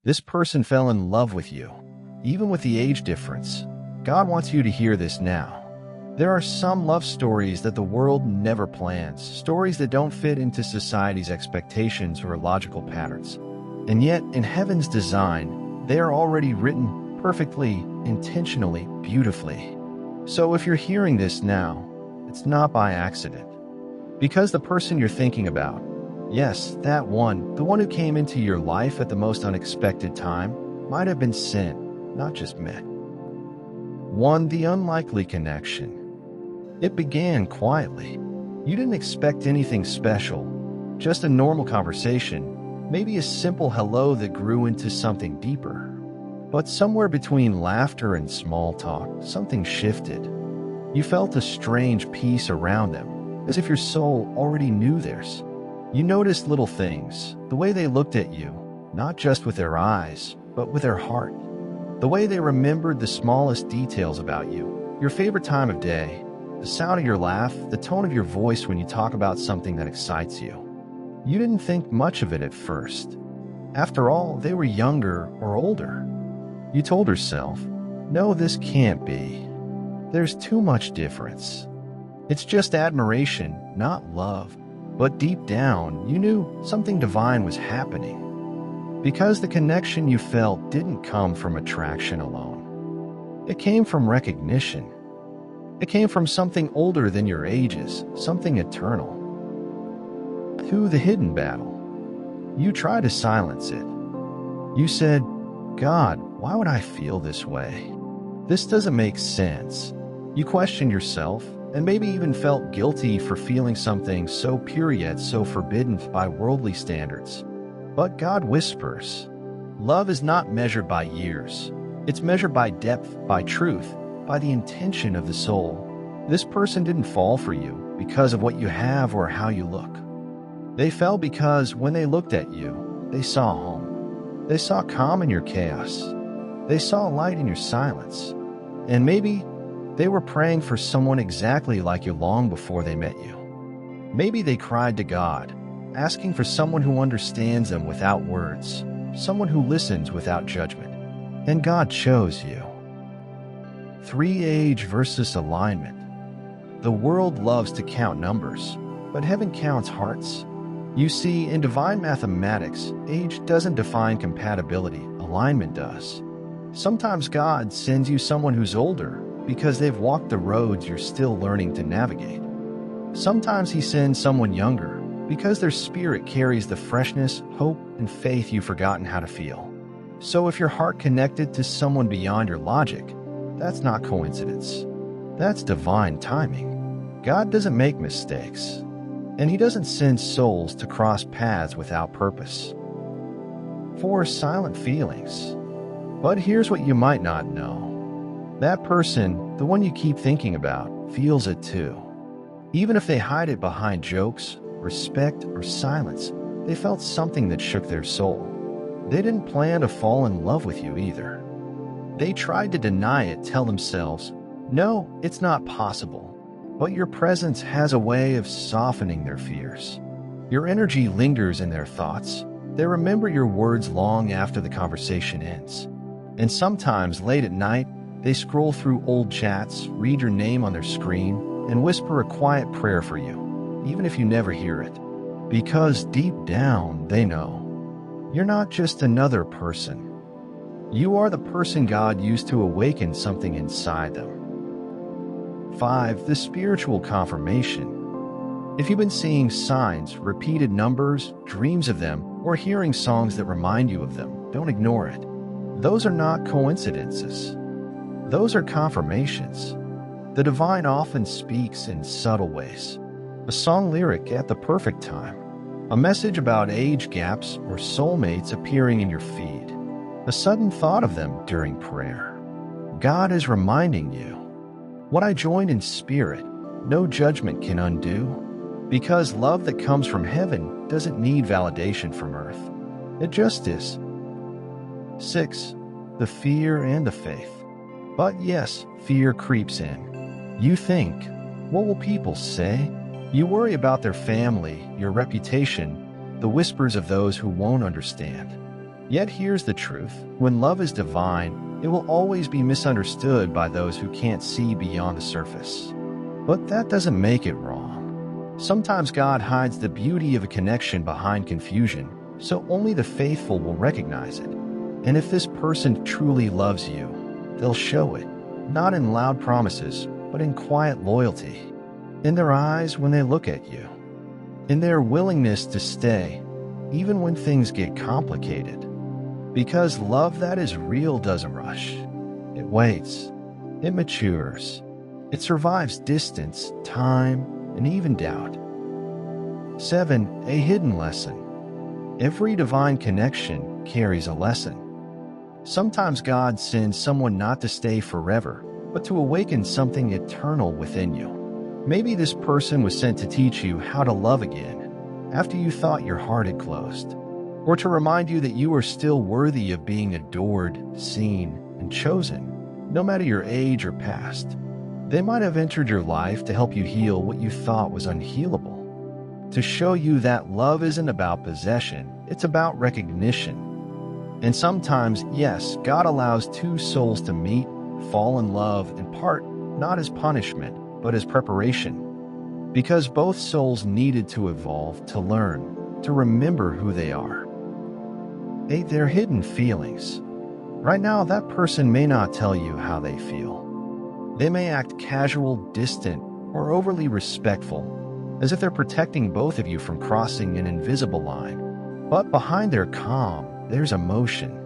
This person fell in love with you, even with the age difference. God wants you to hear this now. There are some love stories that the world never plans, stories that don't fit into society's expectations or logical patterns. And yet, in heaven's design, they are already written perfectly, intentionally, beautifully. So if you're hearing this now, it's not by accident. Because the person you're thinking about, yes, that one, the one who came into your life at the most unexpected time, might have been sent, not just met. 1. The unlikely connection. It began quietly. You didn't expect anything special, just a normal conversation, maybe a simple hello that grew into something deeper. But somewhere between laughter and small talk, something shifted. You felt a strange peace around them, as if your soul already knew theirs. You noticed little things, the way they looked at you, not just with their eyes, but with their heart. The way they remembered the smallest details about you, your favorite time of day, the sound of your laugh, the tone of your voice when you talk about something that excites you. You didn't think much of it at first. After all, they were younger or older. You told yourself, no, this can't be. There's too much difference. It's just admiration, not love. But deep down, you knew something divine was happening. Because the connection you felt didn't come from attraction alone. It came from recognition. It came from something older than your ages, something eternal. 2. The hidden battle. You tried to silence it. You said, God, why would I feel this way? This doesn't make sense. You questioned yourself, and maybe even felt guilty for feeling something so pure yet so forbidden by worldly standards. But God whispers, love is not measured by years. It's measured by depth, by truth, by the intention of the soul. This person didn't fall for you because of what you have or how you look. They fell because when they looked at you, they saw home. They saw calm in your chaos. They saw light in your silence. And maybe they were praying for someone exactly like you long before they met you. Maybe they cried to God, asking for someone who understands them without words, someone who listens without judgment. And God chose you. 3. Age versus alignment. The world loves to count numbers, but heaven counts hearts. You see, in divine mathematics, age doesn't define compatibility, alignment does. Sometimes God sends you someone who's older because they've walked the roads you're still learning to navigate. Sometimes He sends someone younger because their spirit carries the freshness, hope, and faith you've forgotten how to feel. So if your heart connected to someone beyond your logic, that's not coincidence. That's divine timing. God doesn't make mistakes, and He doesn't send souls to cross paths without purpose. 4. Silent feelings. But here's what you might not know. That person, the one you keep thinking about, feels it too. Even if they hide it behind jokes, respect, or silence, they felt something that shook their soul. They didn't plan to fall in love with you either. They tried to deny it, tell themselves, no, it's not possible. But your presence has a way of softening their fears. Your energy lingers in their thoughts. They remember your words long after the conversation ends. And sometimes, late at night, they scroll through old chats, read your name on their screen, and whisper a quiet prayer for you, even if you never hear it. Because deep down, they know. You're not just another person. You are the person God used to awaken something inside them. 5. The spiritual confirmation. If you've been seeing signs, repeated numbers, dreams of them, or hearing songs that remind you of them, don't ignore it. Those are not coincidences. Those are confirmations. The divine often speaks in subtle ways. A song lyric at the perfect time. A message about age gaps or soulmates appearing in your feed. A sudden thought of them during prayer. God is reminding you, what I joined in spirit, no judgment can undo. Because love that comes from heaven doesn't need validation from earth. It just is. 6. The fear and the faith. But yes, fear creeps in. You think, what will people say? You worry about their family, your reputation, the whispers of those who won't understand. Yet here's the truth. When love is divine, it will always be misunderstood by those who can't see beyond the surface. But that doesn't make it wrong. Sometimes God hides the beauty of a connection behind confusion, so only the faithful will recognize it. And if this person truly loves you, they'll show it, not in loud promises, but in quiet loyalty, in their eyes when they look at you, in their willingness to stay, even when things get complicated. Because love that is real doesn't rush. It waits. It matures. It survives distance, time, and even doubt. 7. A hidden lesson. Every divine connection carries a lesson. Sometimes God sends someone not to stay forever, but to awaken something eternal within you. Maybe this person was sent to teach you how to love again after you thought your heart had closed, or to remind you that you are still worthy of being adored, seen, and chosen, no matter your age or past. They might have entered your life to help you heal what you thought was unhealable, to show you that love isn't about possession, it's about recognition. And sometimes, yes, God allows two souls to meet, fall in love, in part, not as punishment, but as preparation. Because both souls needed to evolve, to learn, to remember who they are. 8. Their hidden feelings. Right now, that person may not tell you how they feel. They may act casual, distant, or overly respectful, as if they're protecting both of you from crossing an invisible line. But behind their calm, there's emotion.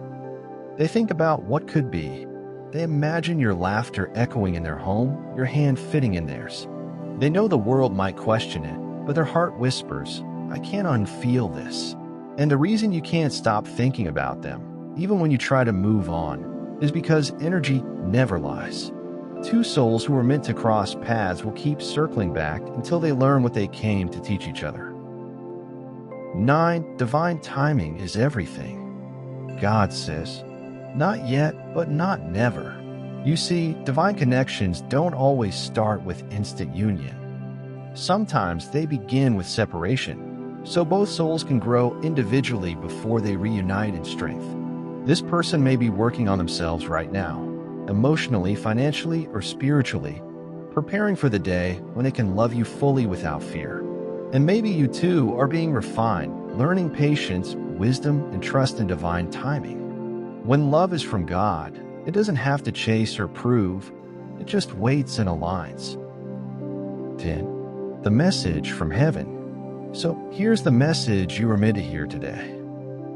They think about what could be. They imagine your laughter echoing in their home, your hand fitting in theirs. They know the world might question it, but their heart whispers, I can't unfeel this. And the reason you can't stop thinking about them, even when you try to move on, is because energy never lies. Two souls who are meant to cross paths will keep circling back until they learn what they came to teach each other. 9. Divine timing is everything. God says, not yet, but not never. You see, divine connections don't always start with instant union. Sometimes they begin with separation, so both souls can grow individually before they reunite in strength. This person may be working on themselves right now, emotionally, financially, or spiritually, preparing for the day when they can love you fully without fear. And maybe you too are being refined, learning patience, wisdom, and trust in divine timing. When love is from God, it doesn't have to chase or prove, it just waits and aligns. 10. The message from heaven. So here's the message you were meant to hear today.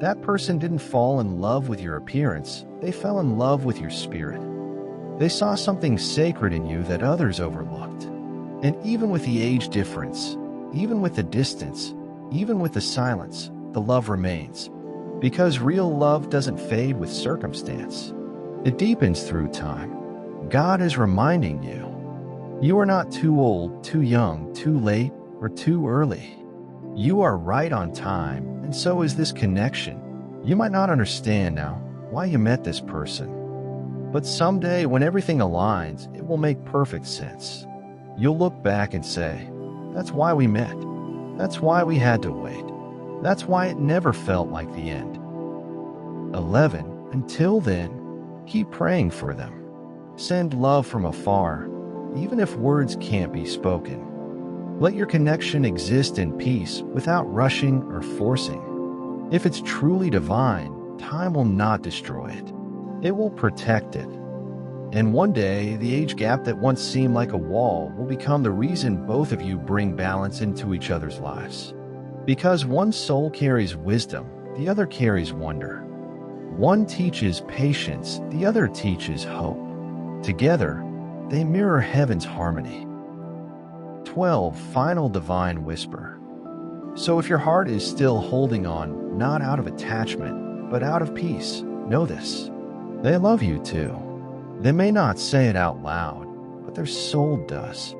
That person didn't fall in love with your appearance, they fell in love with your spirit. They saw something sacred in you that others overlooked. And even with the age difference, even with the distance, even with the silence, the love remains. Because real love doesn't fade with circumstance. It deepens through time. God is reminding you, you are not too old, too young, too late, or too early. You are right on time, and so is this connection. You might not understand now why you met this person, but someday when everything aligns, it will make perfect sense. You'll look back and say, that's why we met. That's why we had to wait. That's why it never felt like the end. 11. Until then, keep praying for them. Send love from afar, even if words can't be spoken. Let your connection exist in peace without rushing or forcing. If it's truly divine, time will not destroy it. It will protect it. And one day, the age gap that once seemed like a wall will become the reason both of you bring balance into each other's lives. Because one soul carries wisdom, the other carries wonder. One teaches patience, the other teaches hope. Together, they mirror heaven's harmony. 12. Final divine whisper. So if your heart is still holding on, not out of attachment, but out of peace, know this. They love you too. They may not say it out loud, but their soul does.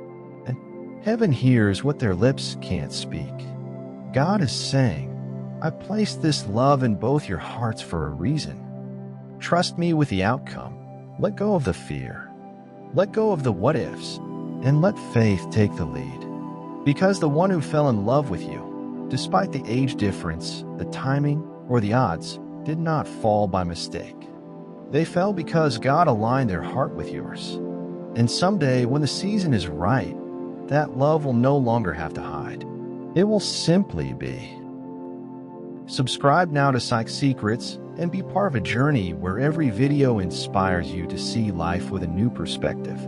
And heaven hears what their lips can't speak. God is saying, I placed this love in both your hearts for a reason. Trust me with the outcome. Let go of the fear. Let go of the what-ifs, and let faith take the lead. Because the one who fell in love with you, despite the age difference, the timing, or the odds, did not fall by mistake. They fell because God aligned their heart with yours. And someday, when the season is right, that love will no longer have to hide. It will simply be. Subscribe now to Psych Secrets and be part of a journey where every video inspires you to see life with a new perspective.